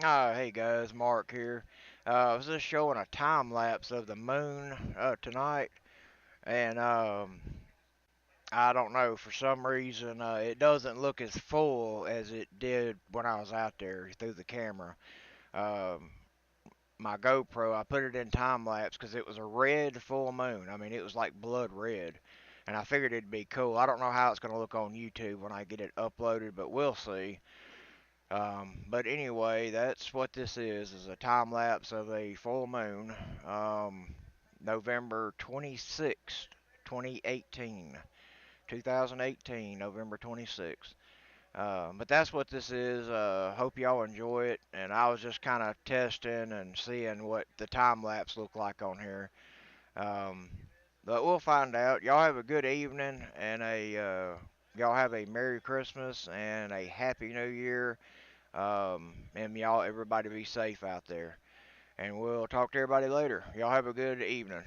Hey guys, Mark here. I was just showing a time lapse of the moon tonight, and I don't know, for some reason it doesn't look as full as it did when I was out there through the camera. Um, my GoPro, I put it in time lapse because it was a red full moon. I mean, it was like blood red, and I figured it'd be cool. I don't know how it's gonna look on YouTube when I get it uploaded, but we'll see. But anyway, that's what this is a time lapse of a full moon, um, November 26th, 2018, 2018, November 26th. But that's what this is. Hope y'all enjoy it. And I was just kind of testing and seeing what the time lapse looked like on here. Um, but we'll find out. Y'all have a good evening and y'all have a Merry Christmas and a Happy New Year. And y'all, everybody be safe out there. And we'll talk to everybody later. Y'all have a good evening.